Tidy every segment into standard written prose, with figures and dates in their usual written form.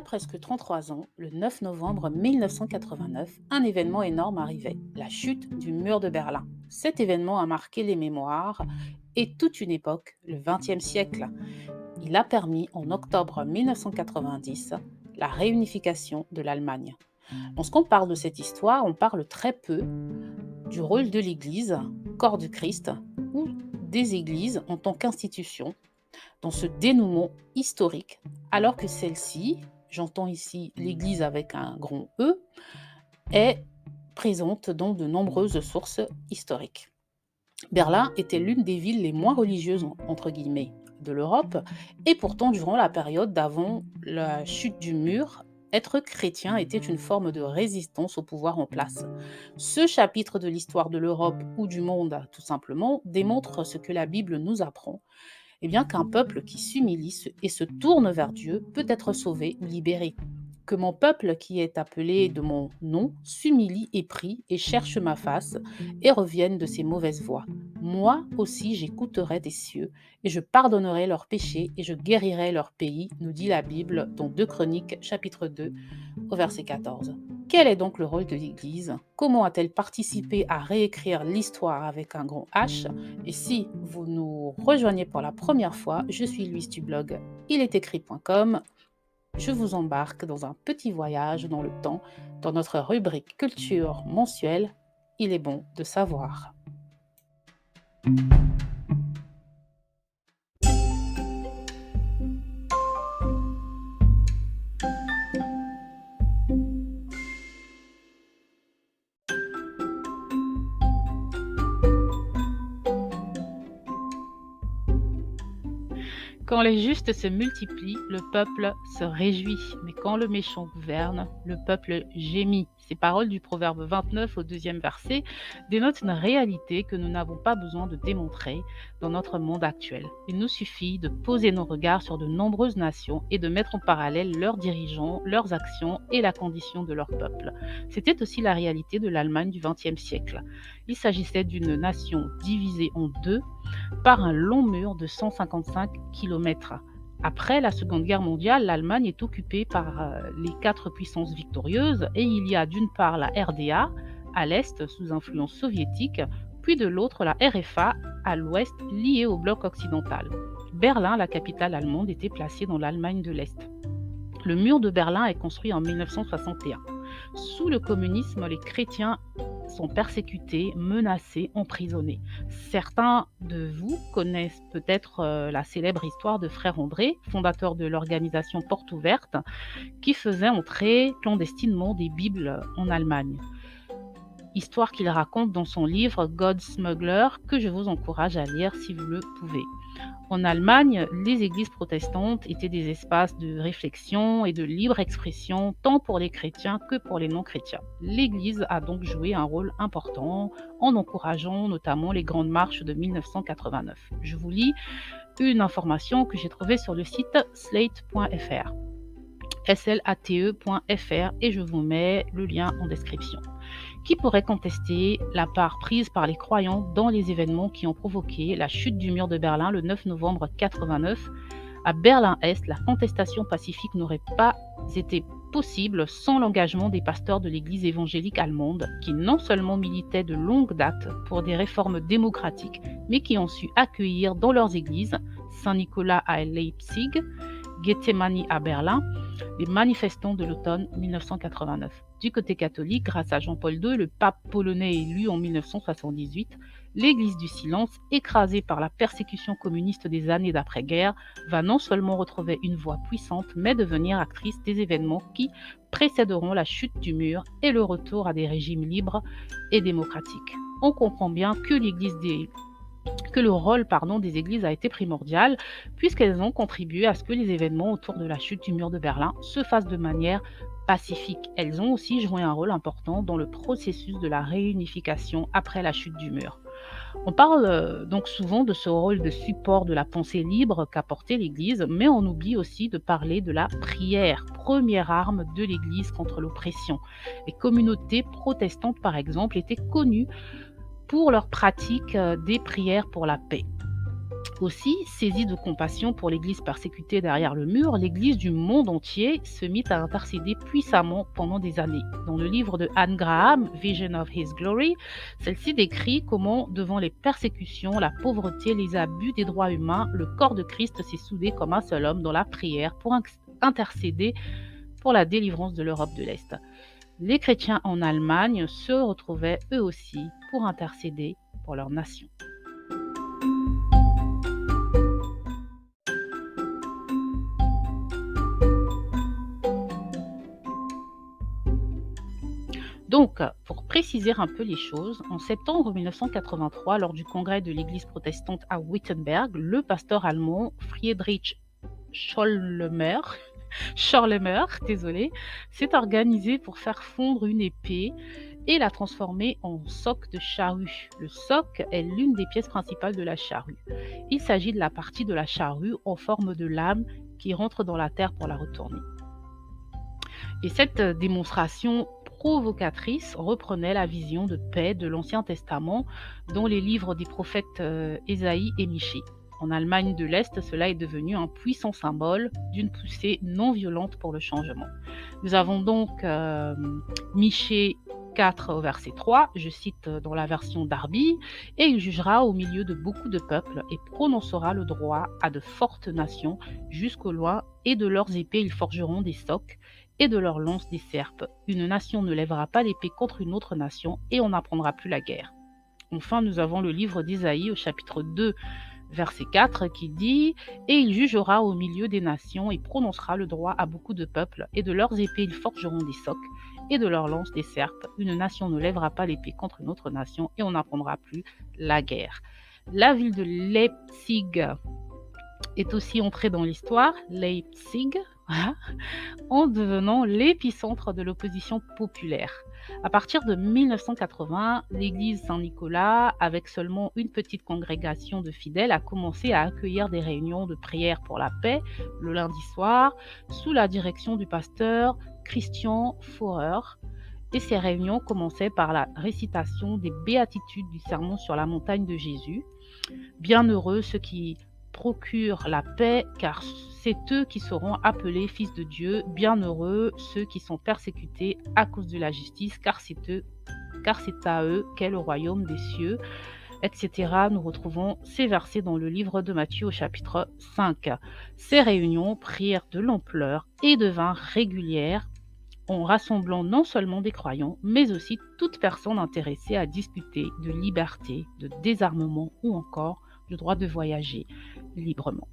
presque 33 ans, le 9 novembre 1989, un événement énorme arrivait, la chute du mur de Berlin. Cet événement a marqué les mémoires et toute une époque, le XXe siècle. Il a permis, en octobre 1990, la réunification de l'Allemagne. Lorsqu'on parle de cette histoire, on parle très peu du rôle de l'Église, corps du Christ, ou des églises en tant qu'institution dans ce dénouement historique, alors que celle-ci, j'entends ici l'Église avec un grand E, est présente dans de nombreuses sources historiques. Berlin était l'une des villes les moins religieuses, entre guillemets, de l'Europe, et pourtant, durant la période d'avant la chute du mur, être chrétien était une forme de résistance au pouvoir en place. Ce chapitre de l'histoire de l'Europe ou du monde, tout simplement, démontre ce que la Bible nous apprend, et bien qu'un peuple qui s'humilie et se tourne vers Dieu peut être sauvé ou libéré. Que mon peuple qui est appelé de mon nom s'humilie et prie et cherche ma face et revienne de ses mauvaises voies. Moi aussi j'écouterai des cieux et je pardonnerai leurs péchés et je guérirai leur pays, nous dit la Bible dans 2 Chroniques chapitre 2 au verset 14. Quel est donc le rôle de l'Église? Comment a-t-elle participé à réécrire l'histoire avec un grand H? Et si vous nous rejoignez pour la première fois, je suis Louise du blog ilestécrit.com. Je vous embarque dans un petit voyage dans le temps, dans notre rubrique culture mensuelle. Il est bon de savoir. Quand les justes se multiplient, le peuple se réjouit. Mais quand le méchant gouverne, le peuple gémit. Ces paroles du proverbe 29 au 2e verset dénotent une réalité que nous n'avons pas besoin de démontrer dans notre monde actuel. Il nous suffit de poser nos regards sur de nombreuses nations et de mettre en parallèle leurs dirigeants, leurs actions et la condition de leur peuple. C'était aussi la réalité de l'Allemagne du XXe siècle. Il s'agissait d'une nation divisée en deux par un long mur de 155 km. Après la Seconde Guerre mondiale, l'Allemagne est occupée par les 4 puissances victorieuses et il y a d'une part la RDA à l'est sous influence soviétique, puis de l'autre la RFA à l'ouest liée au bloc occidental. Berlin, la capitale allemande, était placée dans l'Allemagne de l'Est. Le mur de Berlin est construit en 1961. Sous le communisme, les chrétiens sont persécutés, menacés, emprisonnés. Certains de vous connaissent peut-être la célèbre histoire de Frère André, fondateur de l'organisation Porte Ouverte, qui faisait entrer clandestinement des Bibles en Allemagne. Histoire qu'il raconte dans son livre God Smuggler, que je vous encourage à lire si vous le pouvez. En Allemagne, les églises protestantes étaient des espaces de réflexion et de libre expression, tant pour les chrétiens que pour les non-chrétiens. L'Église a donc joué un rôle important en encourageant notamment les grandes marches de 1989. Je vous lis une information que j'ai trouvée sur le site slate.fr, slate.fr, et je vous mets le lien en description. Qui pourrait contester la part prise par les croyants dans les événements qui ont provoqué la chute du mur de Berlin le 9 novembre 1989 ? À Berlin-Est, la contestation pacifique n'aurait pas été possible sans l'engagement des pasteurs de l'Église évangélique allemande, qui non seulement militaient de longue date pour des réformes démocratiques, mais qui ont su accueillir dans leurs églises, Saint-Nicolas à Leipzig, Gethsemane à Berlin, les manifestants de l'automne 1989. Du côté catholique, grâce à Jean-Paul II, le pape polonais élu en 1978, l'Église du silence, écrasée par la persécution communiste des années d'après-guerre, va non seulement retrouver une voix puissante, mais devenir actrice des événements qui précéderont la chute du mur et le retour à des régimes libres et démocratiques. On comprend bien que le rôle des églises a été primordial, puisqu'elles ont contribué à ce que les événements autour de la chute du mur de Berlin se fassent de manière pacifique. Elles ont aussi joué un rôle important dans le processus de la réunification après la chute du mur. On parle donc souvent de ce rôle de support de la pensée libre qu'apportait l'Église, mais on oublie aussi de parler de la prière, première arme de l'Église contre l'oppression. Les communautés protestantes, par exemple, étaient connues pour leur pratique des prières pour la paix. Aussi, saisie de compassion pour l'Église persécutée derrière le mur, l'Église du monde entier se mit à intercéder puissamment pendant des années. Dans le livre de Anne Graham, Vision of His Glory, celle-ci décrit comment, devant les persécutions, la pauvreté, les abus des droits humains, le corps de Christ s'est soudé comme un seul homme dans la prière pour intercéder pour la délivrance de l'Europe de l'Est. Les chrétiens en Allemagne se retrouvaient eux aussi pour intercéder pour leur nation. Donc, pour préciser un peu les choses, en septembre 1983, lors du congrès de l'Église protestante à Wittenberg, le pasteur allemand Friedrich Schorlemer, s'est organisé pour faire fondre une épée et la transformer en soc de charrue. Le soc est l'une des pièces principales de la charrue. Il s'agit de la partie de la charrue en forme de lame qui rentre dans la terre pour la retourner. Et cette démonstration provocatrice reprenait la vision de paix de l'Ancien Testament dans les livres des prophètes Ésaïe et Michée. En Allemagne de l'Est, cela est devenu un puissant symbole d'une poussée non violente pour le changement. Nous avons donc Michée 4 au verset 3, je cite dans la version Darby, « Et il jugera au milieu de beaucoup de peuples et prononcera le droit à de fortes nations jusqu'au loin, et de leurs épées ils forgeront des socs, et de leurs lances des serpes. Une nation ne lèvera pas l'épée contre une autre nation, et on n'apprendra plus la guerre. » Enfin, nous avons le livre d'Ésaïe au chapitre 2, verset 4, qui dit « Et il jugera au milieu des nations et prononcera le droit à beaucoup de peuples, et de leurs épées ils forgeront des socs, et de leurs lances des serpes. Une nation ne lèvera pas l'épée contre une autre nation, et on n'apprendra plus la guerre. » La ville de Leipzig est aussi entrée dans l'histoire, Leipzig, en devenant l'épicentre de l'opposition populaire. À partir de 1980, l'église Saint-Nicolas, avec seulement une petite congrégation de fidèles, a commencé à accueillir des réunions de prière pour la paix le lundi soir, sous la direction du pasteur Christian Faurer. Et ces réunions commençaient par la récitation des béatitudes du sermon sur la montagne de Jésus. Bienheureux ceux qui procurent la paix, car c'est eux qui seront appelés fils de Dieu. Bienheureux ceux qui sont persécutés à cause de la justice, car c'est à eux qu'est le royaume des cieux, etc. Nous retrouvons ces versets dans le livre de Matthieu au chapitre 5. Ces réunions prirent de l'ampleur et devinrent régulières, en rassemblant non seulement des croyants, mais aussi toute personne intéressée à discuter de liberté, de désarmement ou encore le droit de voyager librement.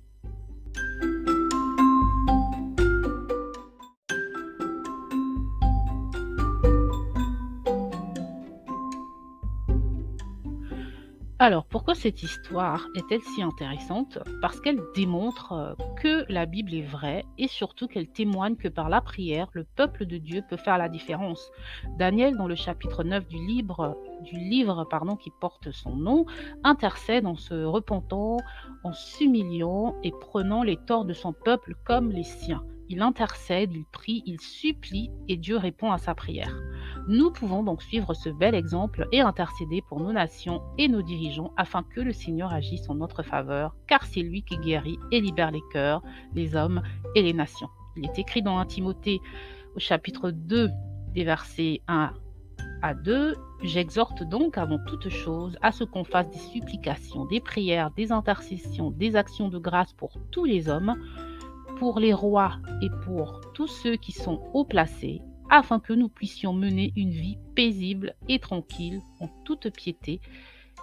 Alors, pourquoi cette histoire est-elle si intéressante? Parce qu'elle démontre que la Bible est vraie et surtout qu'elle témoigne que par la prière, le peuple de Dieu peut faire la différence. Daniel, dans le chapitre 9 du livre qui porte son nom, intercède en se repentant, en s'humiliant et prenant les torts de son peuple comme les siens. Il intercède, il prie, il supplie et Dieu répond à sa prière. Nous pouvons donc suivre ce bel exemple et intercéder pour nos nations et nos dirigeants afin que le Seigneur agisse en notre faveur, car c'est lui qui guérit et libère les cœurs, les hommes et les nations. Il est écrit dans 1 Timothée au chapitre 2 des versets 1 à 2, « J'exhorte donc avant toute chose à ce qu'on fasse des supplications, des prières, des intercessions, des actions de grâce pour tous les hommes, pour les rois et pour tous ceux qui sont haut placés, afin que nous puissions mener une vie paisible et tranquille en toute piété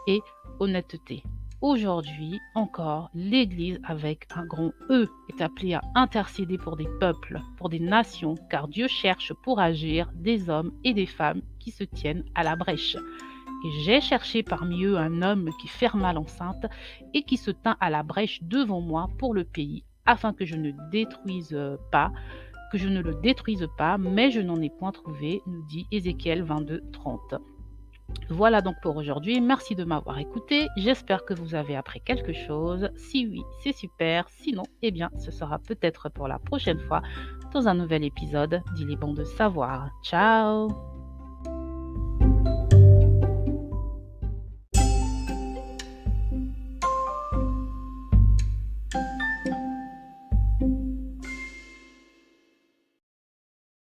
et honnêteté. » Aujourd'hui encore, l'Église avec un grand E est appelée à intercéder pour des peuples, pour des nations, car Dieu cherche pour agir des hommes et des femmes qui se tiennent à la brèche. Et j'ai cherché parmi eux un homme qui ferma l'enceinte et qui se tint à la brèche devant moi pour le pays, afin que je ne le détruise pas, mais je n'en ai point trouvé, nous dit Ézéchiel 22, 30. Voilà donc pour aujourd'hui, merci de m'avoir écouté, j'espère que vous avez appris quelque chose, si oui, c'est super, sinon, eh bien, ce sera peut-être pour la prochaine fois dans un nouvel épisode d'Il est bon de savoir. Ciao!